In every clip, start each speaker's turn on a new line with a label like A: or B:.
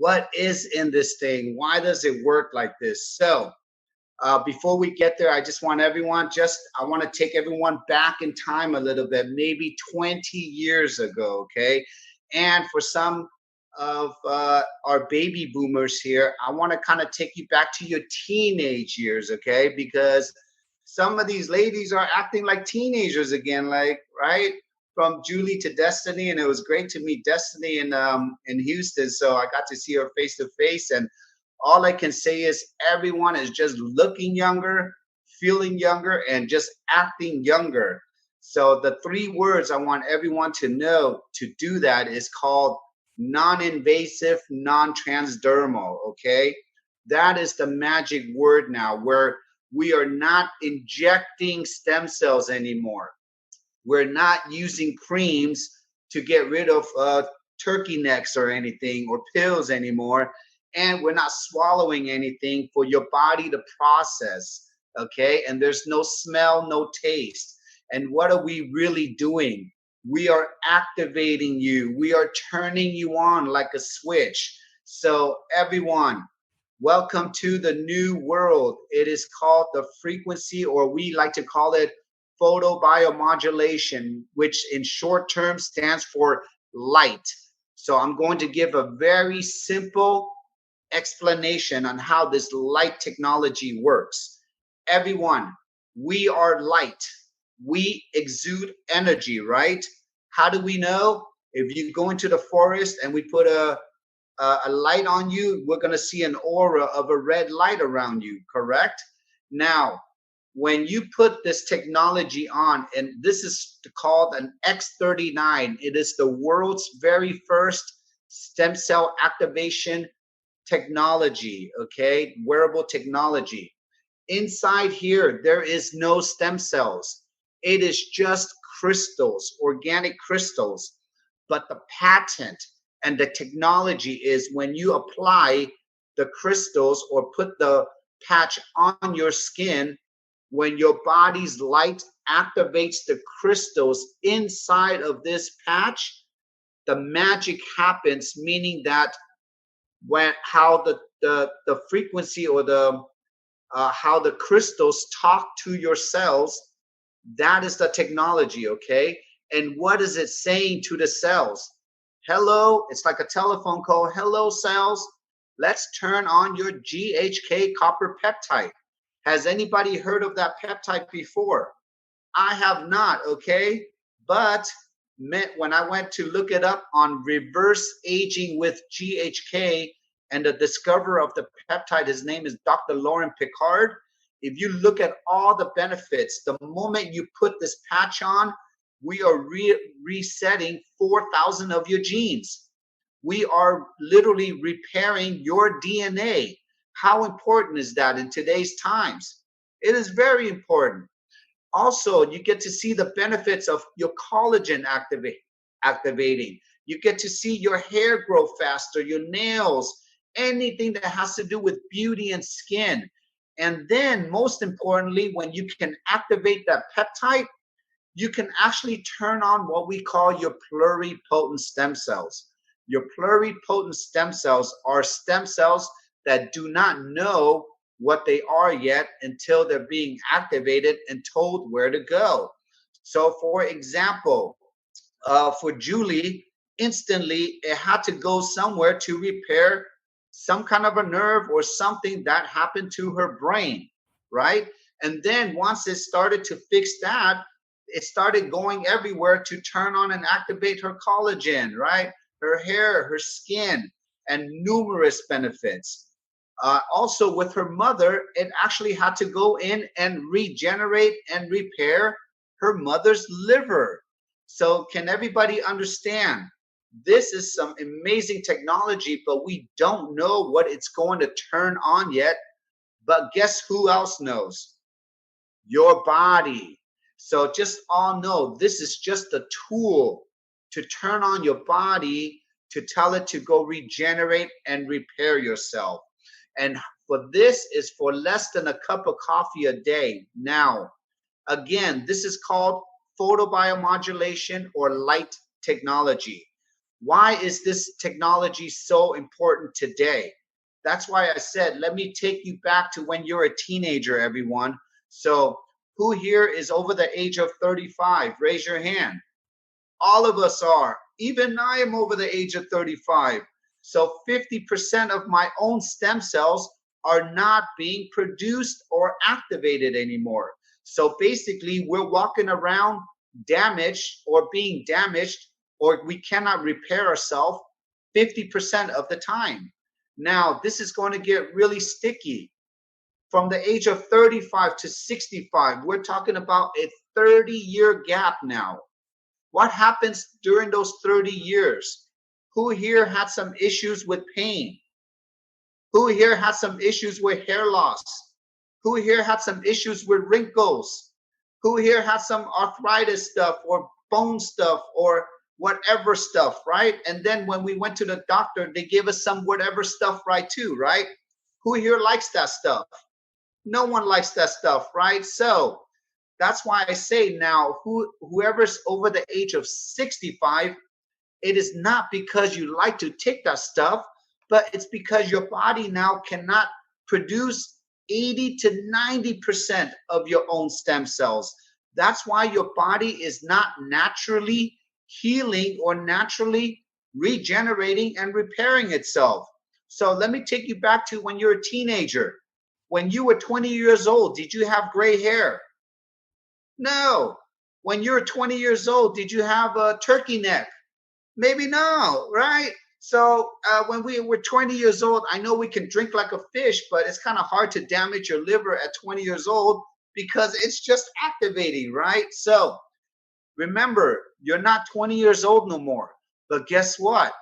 A: what is in this thing? Why does it work like this? So before we get there, I just want everyone, I want to take everyone back in time a little bit, maybe 20 years ago, okay? And for some of our baby boomers here, I want to kind of take you back to your teenage years, okay? Because some of these ladies are acting like teenagers again, like, right? From Julie to Destiny, and it was great to meet Destiny in Houston, so I got to see her face to face, and all I can say is everyone is just looking younger, feeling younger, and just acting younger. So the 3 words I want everyone to know to do that is called non-invasive, non-transdermal, okay? That is the magic word now, where we are not injecting stem cells anymore. We're not using creams to get rid of turkey necks or anything, or pills anymore. And we're not swallowing anything for your body to process, okay? And there's no smell, no taste. And what are we really doing? We are activating you. We are turning you on like a switch. So everyone, welcome to the new world. It is called the frequency, or we like to call it photobiomodulation, which in short term stands for light. So I'm going to give a very simple explanation on how this light technology works. Everyone, we are light. We exude energy, right? How do we know? If you go into the forest and we put a light on you, we're going to see an aura of a red light around you, correct? Now, when you put this technology on, and this is called an X39, it is the world's very first stem cell activation technology, okay, wearable technology. Inside here, there is no stem cells. It is just crystals, organic crystals. But the patent and the technology is when you apply the crystals or put the patch on your skin, when your body's light activates the crystals inside of this patch, the magic happens, meaning that how the frequency or how the crystals talk to your cells, that is the technology, okay? And what is it saying to the cells? Hello, it's like a telephone call. Hello, cells. Let's turn on your GHK copper peptide. Has anybody heard of that peptide before? I have not, okay? But when I went to look it up on reverse aging with GHK, and the discoverer of the peptide, his name is Dr. Lauren Picard. If you look at all the benefits, the moment you put this patch on, we are resetting 4,000 of your genes. We are literally repairing your DNA. How important is that in today's times? It is very important. Also, you get to see the benefits of your collagen activating. You get to see your hair grow faster, your nails, anything that has to do with beauty and skin. And then, most importantly, when you can activate that peptide, you can actually turn on what we call your pluripotent stem cells. Your pluripotent stem cells are stem cells that do not know what they are yet until they're being activated and told where to go. So, for example, for Julie, instantly it had to go somewhere to repair some kind of a nerve or something that happened to her brain, right? And then once it started to fix that, it started going everywhere to turn on and activate her collagen, right? Her hair, her skin, and numerous benefits. Also with her mother, it actually had to go in and regenerate and repair her mother's liver. So can everybody understand? This is some amazing technology, but we don't know what it's going to turn on yet. But guess who else knows? Your body. So just all know this is just a tool to turn on your body to tell it to go regenerate and repair yourself. And for this is for less than a cup of coffee a day. Now, again, this is called photobiomodulation or light technology. Why is this technology so important today? That's why I said, let me take you back to when you're a teenager, everyone. So who here is over the age of 35? Raise your hand. All of us are. Even I am over the age of 35. So 50% of my own stem cells are not being produced or activated anymore. So basically, we're walking around damaged or being damaged, or we cannot repair ourselves 50% of the time. Now, this is going to get really sticky. From the age of 35 to 65, we're talking about a 30-year gap now. What happens during those 30 years? Who here had some issues with pain? Who here had some issues with hair loss? Who here had some issues with wrinkles? Who here had some arthritis stuff or bone stuff or whatever stuff, right? And then when we went to the doctor, they gave us some whatever stuff, right, too, right? Who here likes that stuff? No one likes that stuff, right? So that's why I say now, whoever's over the age of 65, it is not because you like to take that stuff, but it's because your body now cannot produce 80 to 90% of your own stem cells. That's why your body is not naturally healing or naturally regenerating and repairing itself. So let me take you back to when you're a teenager. When you were 20 years old, did you have gray hair? No. When you were 20 years old, did you have a turkey neck? Maybe no, right? So when we were 20 years old, I know we can drink like a fish, but it's kind of hard to damage your liver at 20 years old because it's just activating, right? So remember, you're not 20 years old no more. But guess what?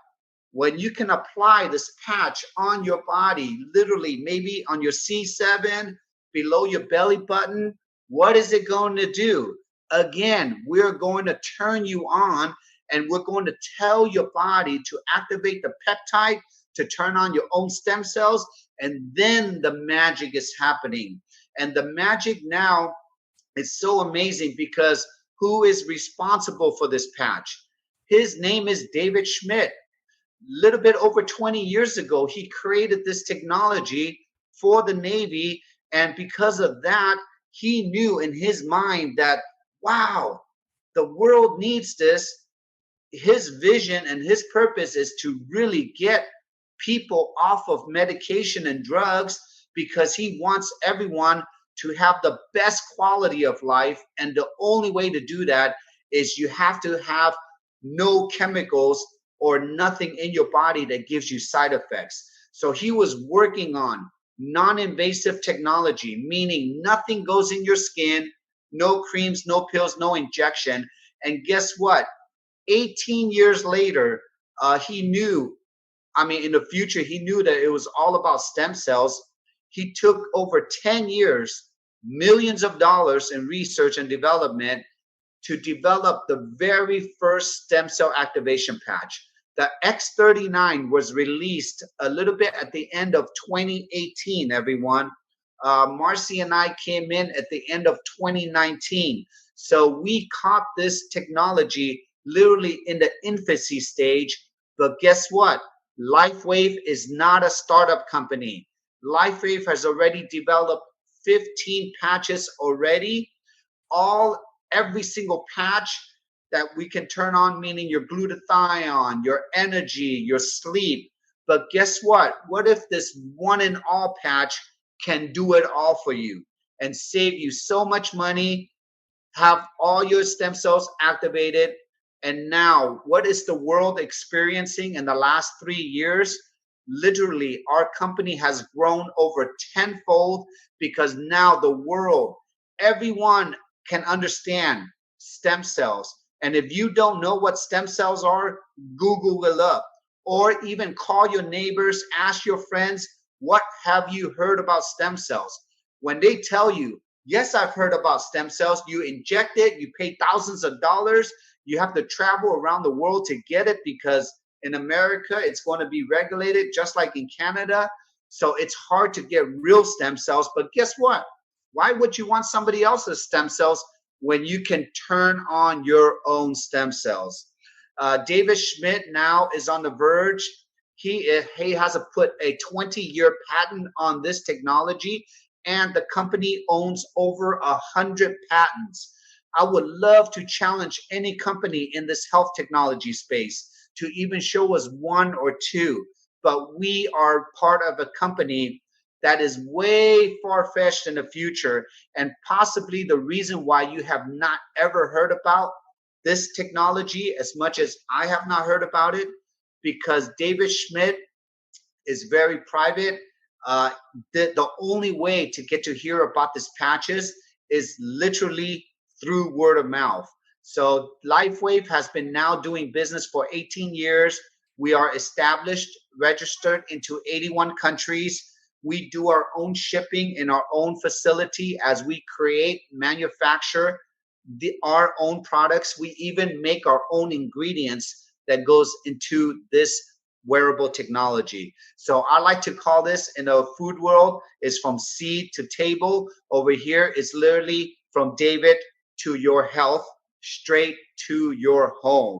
A: When you can apply this patch on your body, literally maybe on your C7, below your belly button, what is it going to do? Again, we're going to turn you on, and we're going to tell your body to activate the peptide to turn on your own stem cells, and then the magic is happening. And the magic now is so amazing because who is responsible for this patch? His name is David Schmidt. Little bit over 20 years ago, he created this technology for the Navy, and because of that, he knew in his mind that, wow, the world needs this. His vision and his purpose is to really get people off of medication and drugs because he wants everyone to have the best quality of life. And the only way to do that is you have to have no chemicals or nothing in your body that gives you side effects. So he was working on non-invasive technology, meaning nothing goes in your skin, no creams, no pills, no injection. And guess what? 18 years later, he knew, in the future, he knew that it was all about stem cells. He took over 10 years, millions of dollars in research and development to develop the very first stem cell activation patch. The X39 was released a little bit at the end of 2018, everyone. Marcy and I came in at the end of 2019. So we caught this technology literally in the infancy stage. But guess what? LifeWave is not a startup company. LifeWave has already developed 15 patches already. Every single patch that we can turn on, meaning your glutathione, your energy, your sleep. But guess what? What if this one and all patch can do it all for you and save you so much money, have all your stem cells activated? And now, what is the world experiencing in the last 3 years? Literally, our company has grown over tenfold because now the world, everyone can understand stem cells. And if you don't know what stem cells are, Google it up. Or even call your neighbors, ask your friends, what have you heard about stem cells? When they tell you, yes, I've heard about stem cells, you inject it, you pay thousands of dollars, you have to travel around the world to get it because in America, it's going to be regulated just like in Canada. So it's hard to get real stem cells. But guess what? Why would you want somebody else's stem cells when you can turn on your own stem cells? David Schmidt now is on the verge. He has put a 20-year patent on this technology, and the company owns over 100 patents. I would love to challenge any company in this health technology space to even show us one or two, but we are part of a company that is way far-fetched in the future, and possibly the reason why you have not ever heard about this technology as much as I have not heard about it, because David Schmidt is very private. The only way to get to hear about these patches is literally through word of mouth. So LifeWave has been now doing business for 18 years. We are established, registered into 81 countries. We do our own shipping in our own facility as we create, manufacture our own products. We even make our own ingredients that goes into this wearable technology. So I like to call this, in the food world, is from seed to table. Over here is literally from David to your health, straight to your home.